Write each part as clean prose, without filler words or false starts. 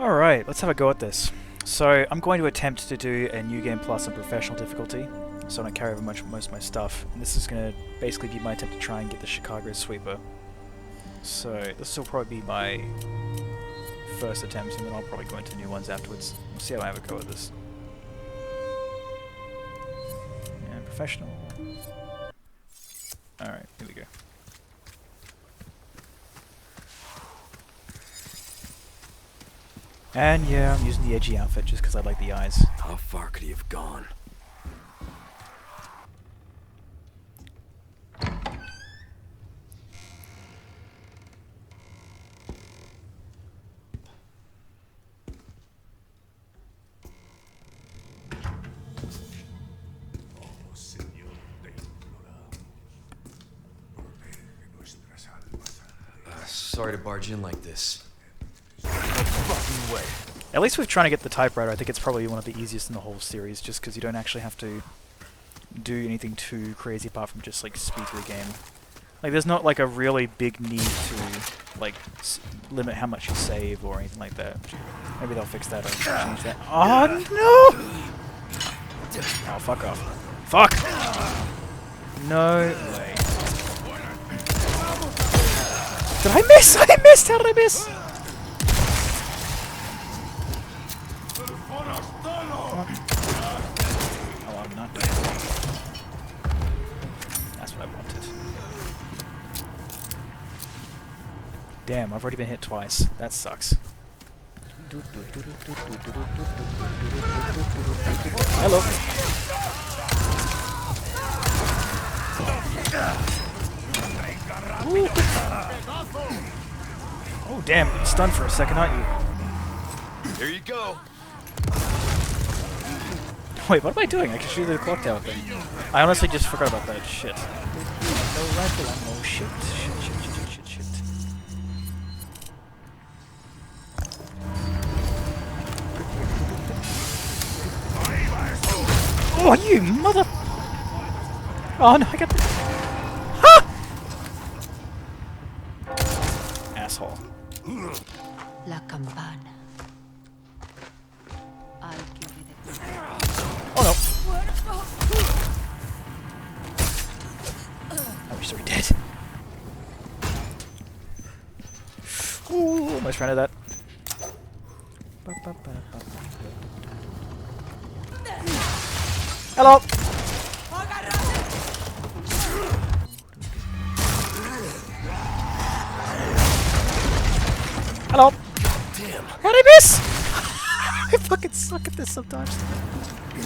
Alright, let's have a go at this. So, I'm going to attempt to do a New Game Plus on professional difficulty, so I don't carry over most of my stuff. And this is going to basically be my attempt to try and get the Chicago sweeper. So, this will probably be my first attempt, and then I'll probably go into new ones afterwards. We'll see how I have a go at this. And professional. Alright, here we go. And yeah, I'm using the edgy outfit just because I like the eyes. How far could he have gone? Sorry to barge in like this. No fucking way. At least with trying to get the typewriter, I think it's probably one of the easiest in the whole series, just because you don't actually have to do anything too crazy apart from just like speed through the game. Like there's not like a really big need to like limit how much you save or anything like that. Maybe they'll fix that or change that. Oh no! Oh fuck off! Fuck! No way! Did I miss? I missed! How did I miss? Oh, I'm not dead. That's what I wanted. Damn, I've already been hit twice. That sucks. Hello. Ooh. Oh damn, stunned for a second, aren't you? Here you go. Wait, what am I doing? I can shoot the clock tower thing. I honestly just forgot about that. Shit. No rifle ammo. Shit. Shit. Oh, you mother... Oh no, I got the... Ha! Asshole. La campana. I'll give you the... Oh no. Oh, you're so dead. Ooh, almost ran out of that. Hello. Hello. Damn. How'd I miss? I fucking suck at this sometimes.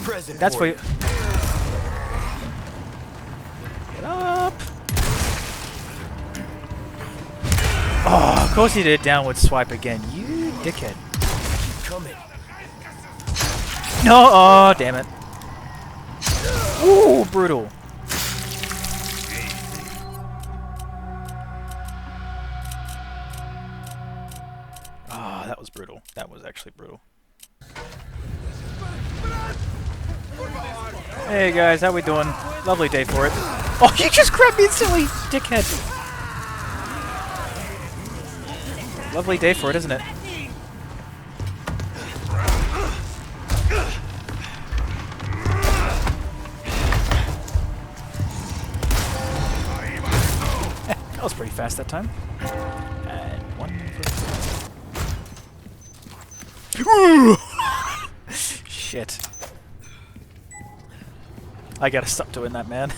Present. That's for you. Get up. Oh, of course he did a downward swipe again. You dickhead. Keep coming. No, oh, damn it. Ooh, brutal. Ah, that was brutal. That was actually brutal. Hey guys, how we doing? Lovely day for it. Oh, you just grabbed me instantly, dickhead. Lovely day for it, isn't it? That was pretty fast that time. And one for... Shit. I gotta stop doing that, man.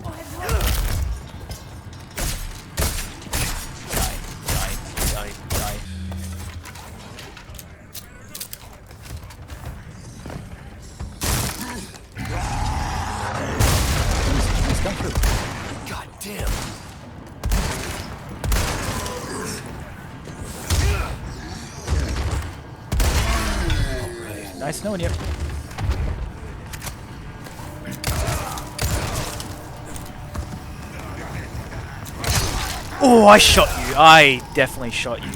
Die. Please come through. God damn. Nice knowing you. Oh, I shot you. I definitely shot you.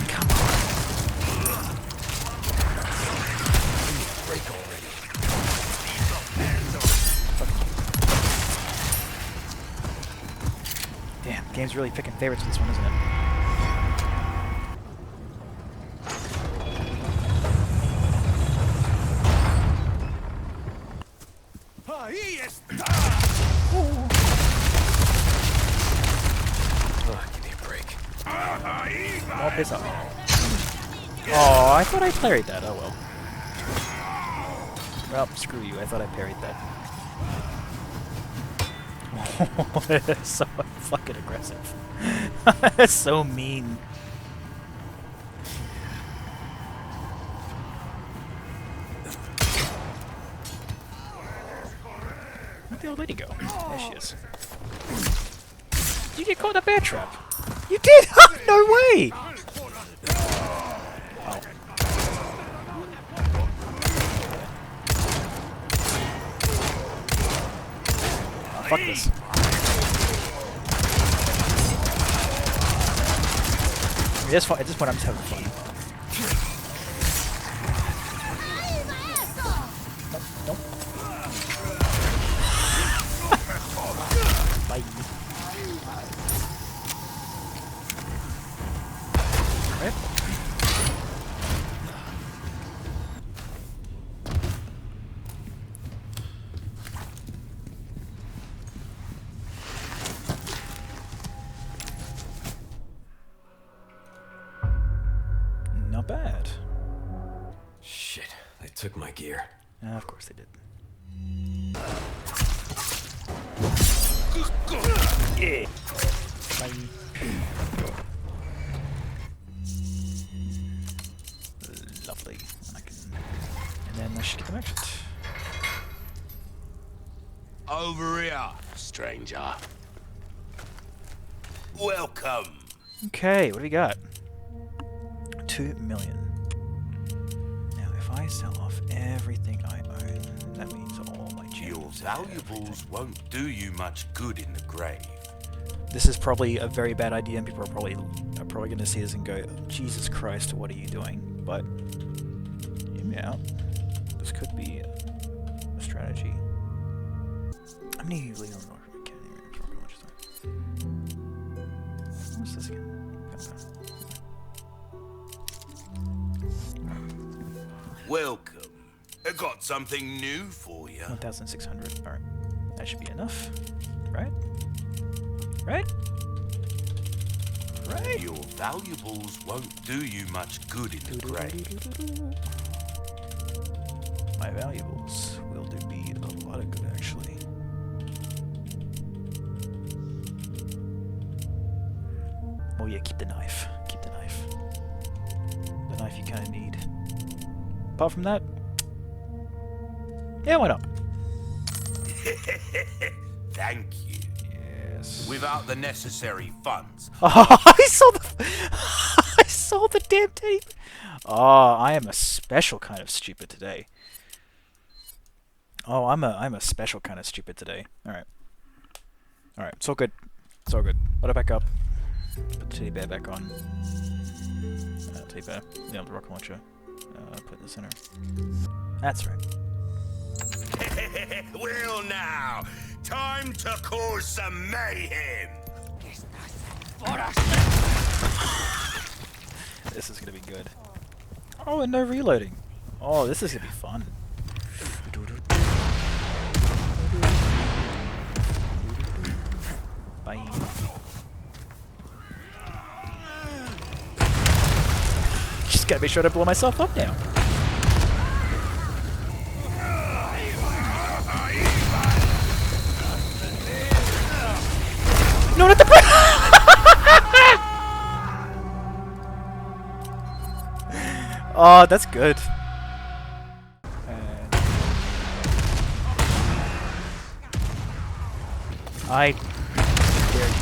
Come on. Break already. game's really picking favorites with this one, isn't it? Oh, give me a break. Oh, piss off. Oh, I thought I parried that. Oh well. Well, screw you. I thought I parried that. That's so fucking aggressive. That's so mean. Where'd the old lady go? There she is. Did you get caught in a bear trap? You did? No way! Oh. Fuck this. I mean, at this point, I'm just having fun. Nope. Bye. Right. Not bad. Shit, they took my gear. Of course they did. Yeah. Bye. Lovely. And then I should get the exit. Over here, stranger. Welcome. Okay, what do we got? 2 million. Now, if I sell off everything I own, that means all my Your gems. valuables won't do you much good in the grave. This is probably a very bad idea, and people are probably going to see this and go, "Jesus Christ, what are you doing?" But hear me out. This could be a strategy. How many legal what's this again? Welcome. I got something new for you. 1,600. Alright. That should be enough. Right? Right? Right? Your valuables won't do you much good in the grave. My valuables will do me a lot of good, actually. Oh yeah, keep the knife. Keep the knife. The knife you kind of need. Apart from that, yeah, why not? Thank you. Yes. Without the necessary funds. Oh, I saw the I saw the damn tape. Oh, I am a special kind of stupid today. Oh, I'm a special kind of stupid today. All right. All right. It's all good. It's all good. Let it back up. Put the teddy bear back on. Teddy bear. Yeah, the rocket launcher. Put in the center. That's right. Well now, time to cause some mayhem. This is gonna be good. Oh, and no reloading. Oh, this is gonna be fun. Bye. Just gotta be sure to blow myself up now. No, not the bridge! Oh, that's good. I dare you.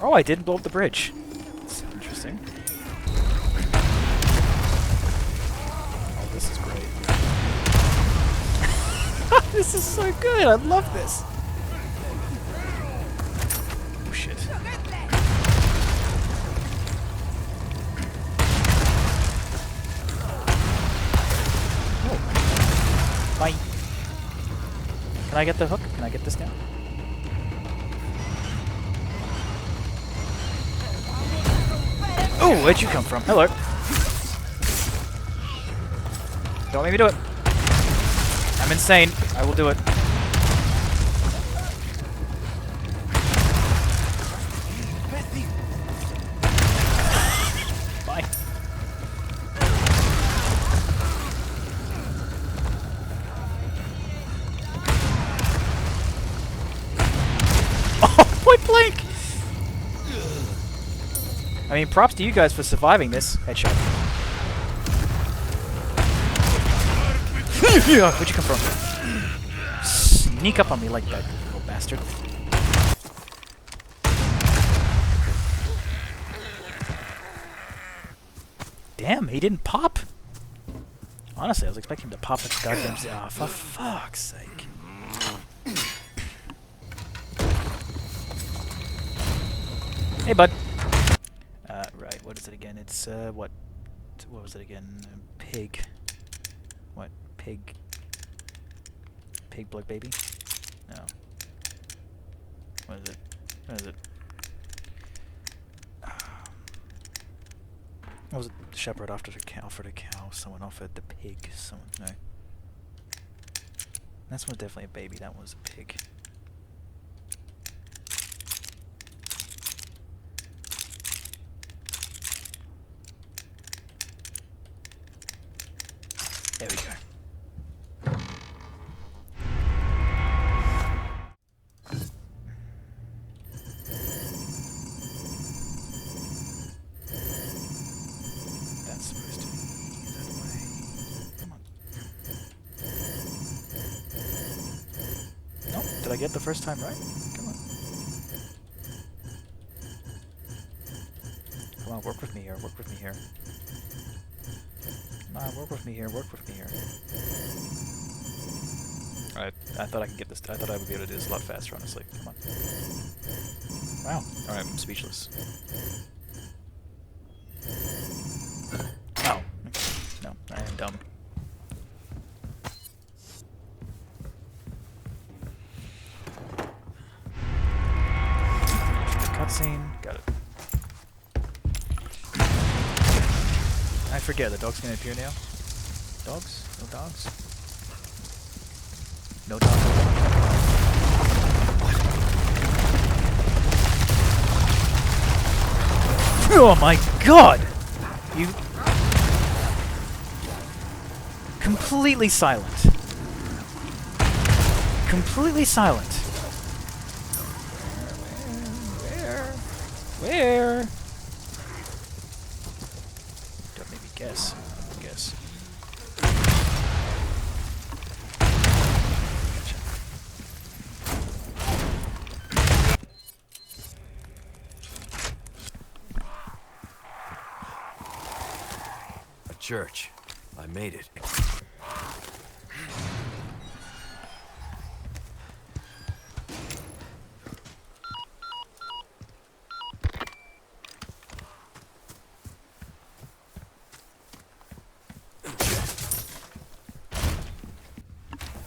Oh, I didn't blow up the bridge. That's interesting. Oh, this is great. This is so good. I love this. Oh shit. Oh. Bye. Can Can I get the hook? Can I get this down? Oh, where'd you come from? Hello. Don't make me do it. I'm insane. I will do it. Bye. Oh, point blank! I mean, props to you guys for surviving this. Headshot. Where'd you come from? Sneak up on me like that, you little bastard. Damn, he didn't pop. Honestly, I was expecting him to pop like a goddamn... Ah, for fuck's sake. Hey, bud. Right, what is it again? It's, what was it again? Pig. What? Pig. Pig blood baby? No. What is it? What is it? What was it? The shepherd offered a cow. Someone offered the pig. Someone, no. This one's definitely a baby. That one's a pig. There we go. That's supposed to be that way. Come on. Nope. Did I get the first time right? Come on. Come on, work with me here. Work with me here. Come on, work with me here. Work with me here. Alright, I thought I could get this. I thought I would be able to do this a lot faster, honestly. Come on. Wow. Alright, I'm speechless. Oh. Okay. No, I am dumb. Cutscene. Got it. I forget, the dog's gonna appear now. Dogs? No dogs? No dogs. Oh my god! You... Completely silent. Completely silent. Where? Don't maybe guess. Guess. Gotcha. A church. I made it.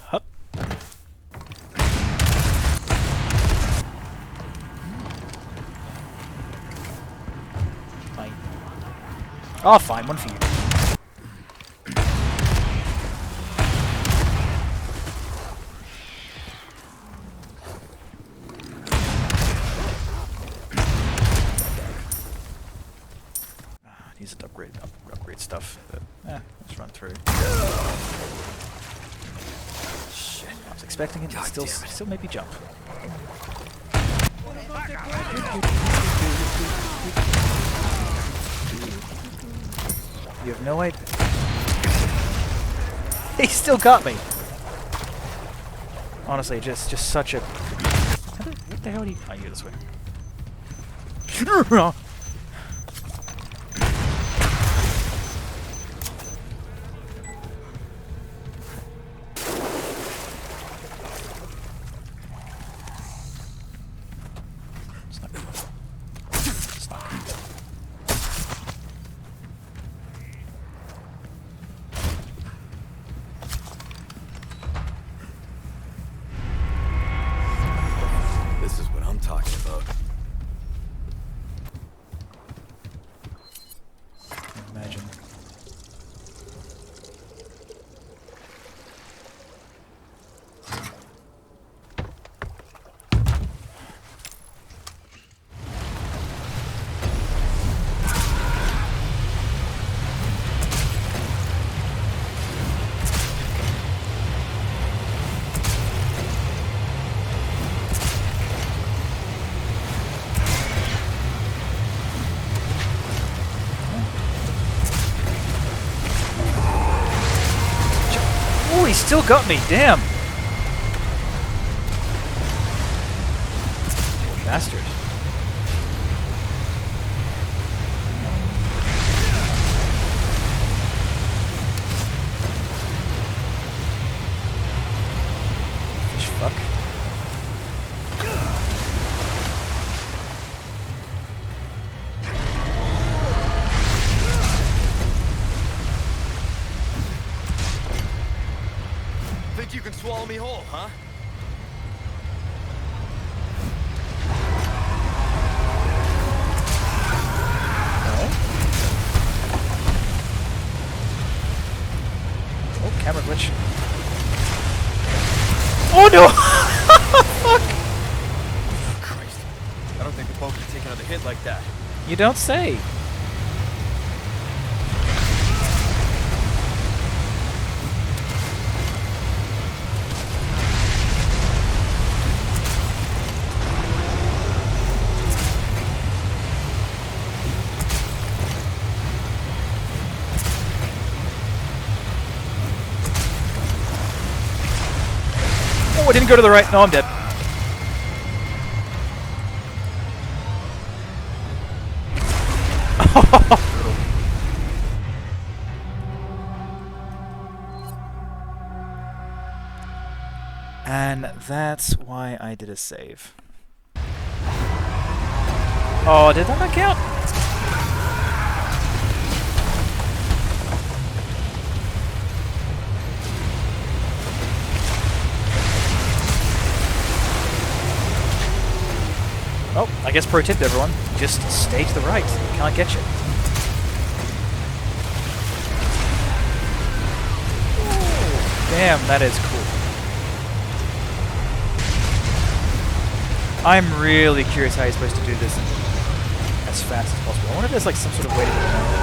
Hup. Fine. Oh, fine. One for you. Needs to upgrade stuff. But, let's run through. Shit, I was expecting it to still maybe jump. You have no idea. He still got me. Honestly, just such a. What the hell did he? Oh, you go this way. he still got me. Damn. Bastard. Fish fuck. Think you can swallow me whole, huh? Oh, camera glitch. Oh no! Fuck! Christ. I don't think the boat can take another hit like that. You don't say. Oh, I didn't go to the right. No, I'm dead. And that's why I did a save. Oh, did that not count? Oh, I guess pro tip to everyone, just stay to the right. Can't get you. Ooh, damn, that is cool. I'm really curious how you're supposed to do this as fast as possible. I wonder if there's like some sort of way to do that.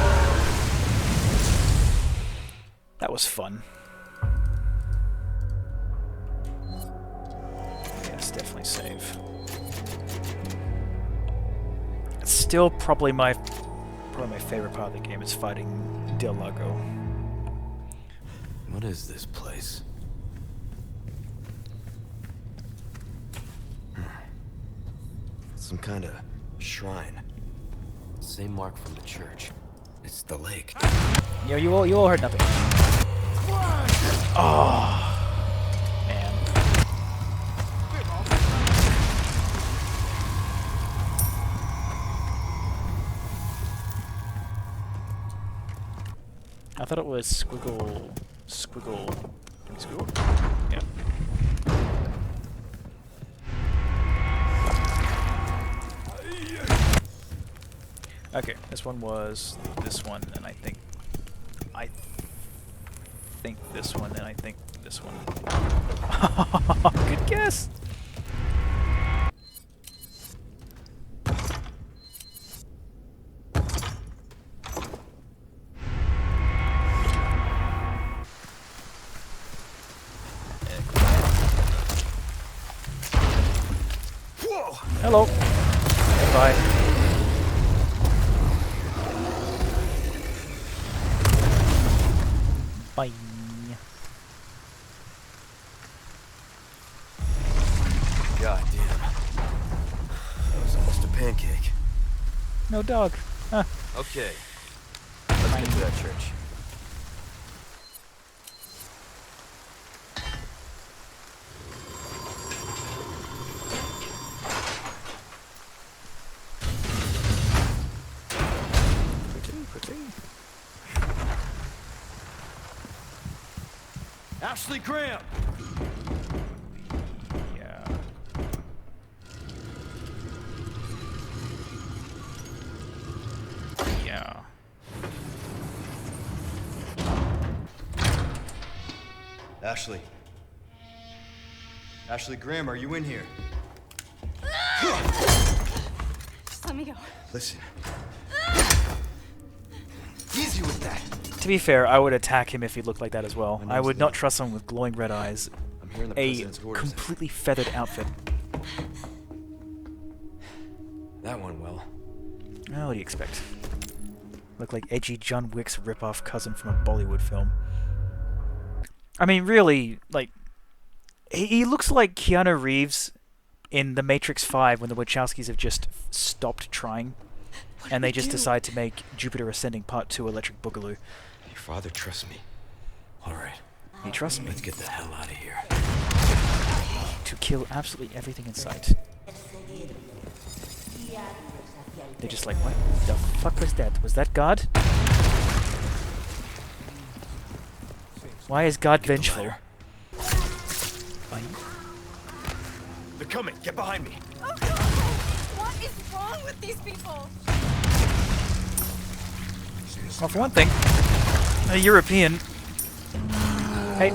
That was fun. Yes, definitely save. It's still probably my favorite part of the game is fighting Del Lago. What is this place? Some kind of shrine. Same mark from the church. It's the lake. Yo, you all heard nothing. Oh, man. I thought it was squiggle. Yeah. Okay, this one was this one, and I think this one, and I think this one. Good guess. Hello. Goodbye. Bye. God damn. That was almost a pancake. No dog. Huh. Okay. Let's get to that church. Ashley Graham! Yeah. Yeah. Ashley. Ashley Graham, are you in here? Just let me go. Listen. Easy with that. To be fair, I would attack him if he looked like that as well. My I name's would not Lee. trust someone with glowing red eyes, I'm here in the a president's orders. completely feathered outfit. That went well. Oh, what do you expect? Look like edgy John Wick's rip-off cousin from a Bollywood film. I mean, really, like, he looks like Keanu Reeves in The Matrix 5 when the Wachowskis have just stopped trying. And they just decide to make Jupiter Ascending Part 2 Electric Boogaloo. Your father trusts me. All right, He trusts me let's get the hell out of here. to kill absolutely everything in sight. They're just like, what the fuck was that? Was that God? Why is God Get the vengeful? ladder. Are you- They're coming. Get behind me. Oh God! What is wrong with these people? Well, for one thing, a European. Hey.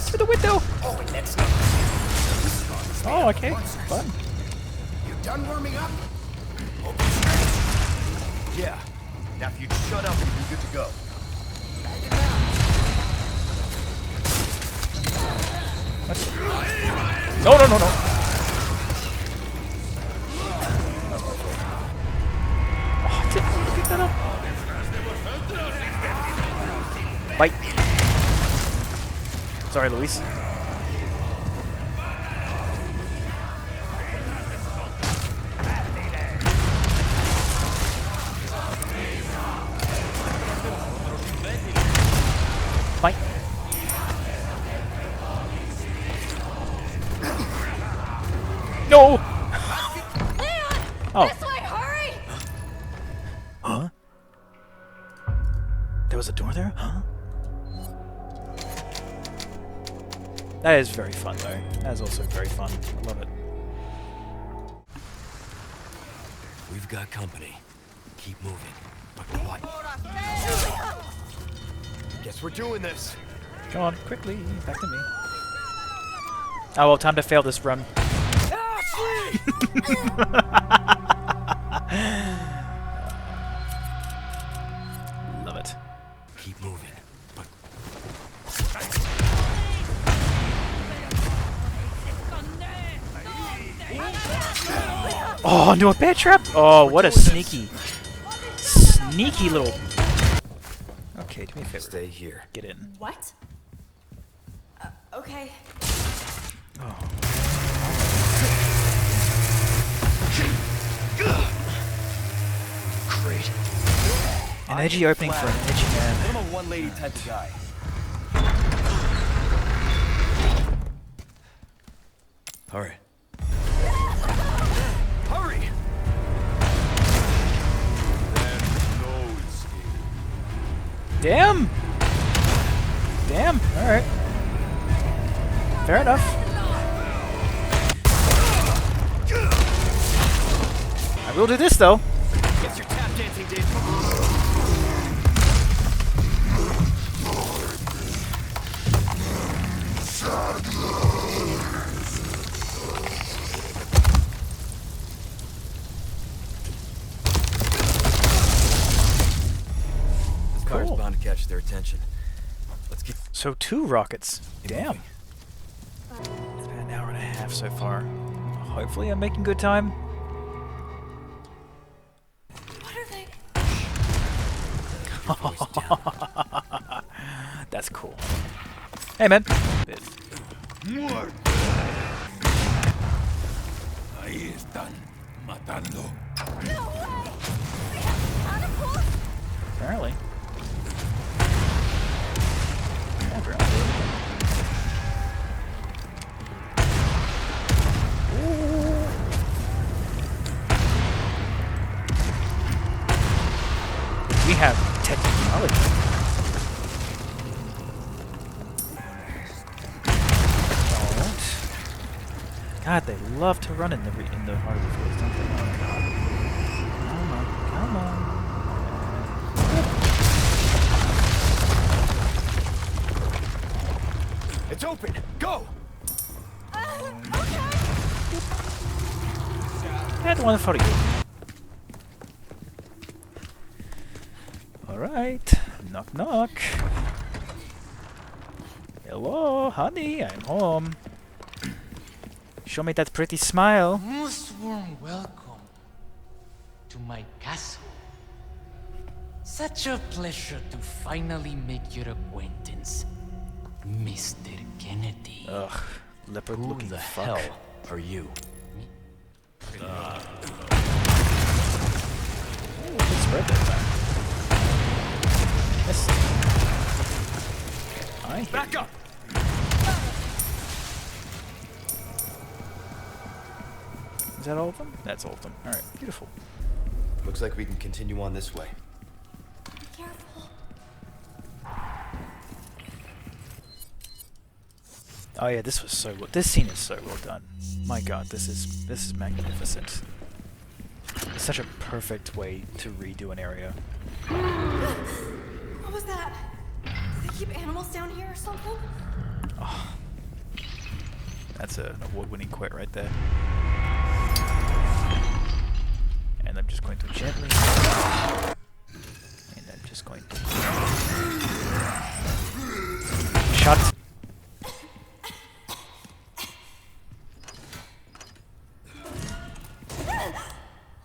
Through the window! Oh, okay. Fun. You done warming up? Yeah. Now if you'd shut up, you'd be good to go. No, no, no, no. Oh, I didn't pick that up. Bite. Sorry, Luis. Bite. No! Leon! Oh. This way, hurry! Huh? There was a door there? Huh? That is very fun, though. That is also very fun. I love it. We've got company. Keep moving. But quiet. Guess we're doing this. Come on, quickly. Back to me. Oh, well, time to fail this run. Love it. Keep moving. But Oh, no, a bear trap? Oh, what a sneaky little... Okay, do me a favor. stay here. Get in. What? Okay. Great. An edgy opening for an edgy man. I'm a one-lady type of guy. All right. Hurry! Damn! Damn, alright. Fair enough. I will do this, though. Guess your tap dancing days. This car's Cool. bound to catch their attention. Let's get. So 2 rockets. Damn. moving. It's been an hour and a half so far. Hopefully I'm making good time. What are they? Voice down. That's cool. Hey, man. Ahí están, matando. No way! They have catapults? Apparently. We have technology. Don't. God, they love to run in the hard fields, don't they? Oh, God. Come on, come on. It's open. Go. Okay. I had the one in front of you. Alright. Knock knock. Hello, honey, I'm home. Show me that pretty smile. Most warm welcome to my castle. Such a pleasure to finally make your acquaintance, Mr. Kennedy. Ugh, leopard Who looking the fuck. hell are you? Ooh, good spread that time. Yes. I hit Back you. up! Is that all of them? That's all of them. Alright, beautiful. Looks like we can continue on this way. Be careful. Oh yeah, this was so well. This scene is so well done. My god, this is magnificent. It's such a perfect way to redo an area. What was that? Do they keep animals down here or something? Oh, that's an award-winning quote right there. And I'm just going to gently, and I'm just going to shut.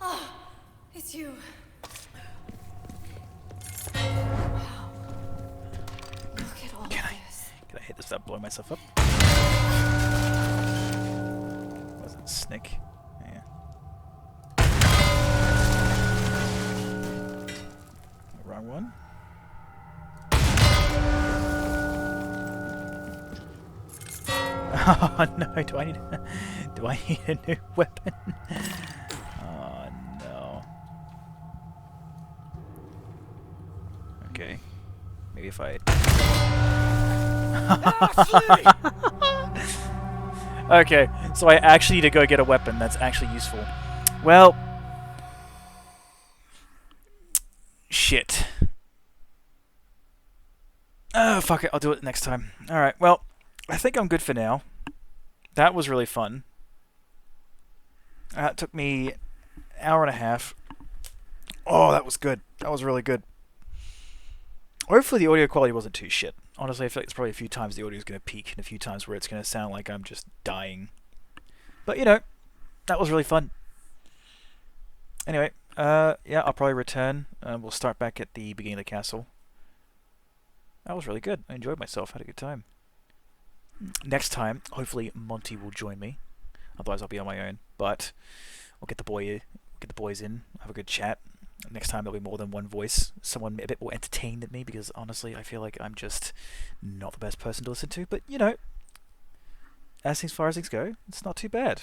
Oh, it's you. Wow. Look at all Can this. I hit this without blowing myself up? Was it Snick? Yeah. Wrong one. Oh no! Do I need a new weapon? Oh no. Okay. Maybe if I. Okay, so I actually need to go get a weapon that's actually useful. Well, shit. Oh, fuck it, I'll do it next time. Alright, well, I think I'm good for now. That was really fun. It took me an hour and a half. Oh, that was good. That was really good. Hopefully the audio quality wasn't too shit. Honestly, I feel like there's probably a few times the audio is going to peak and a few times where it's going to sound like I'm just dying. But, you know, that was really fun. Anyway, yeah, I'll probably return. We'll start back at the beginning of the castle. That was really good. I enjoyed myself. Had a good time. Next time, hopefully Monty will join me. Otherwise, I'll be on my own. But we'll get the boys in, have a good chat. Next time there'll be more than one voice, someone a bit more entertained than me, because honestly, I feel like I'm just not the best person to listen to. But you know, as far as things go, it's not too bad.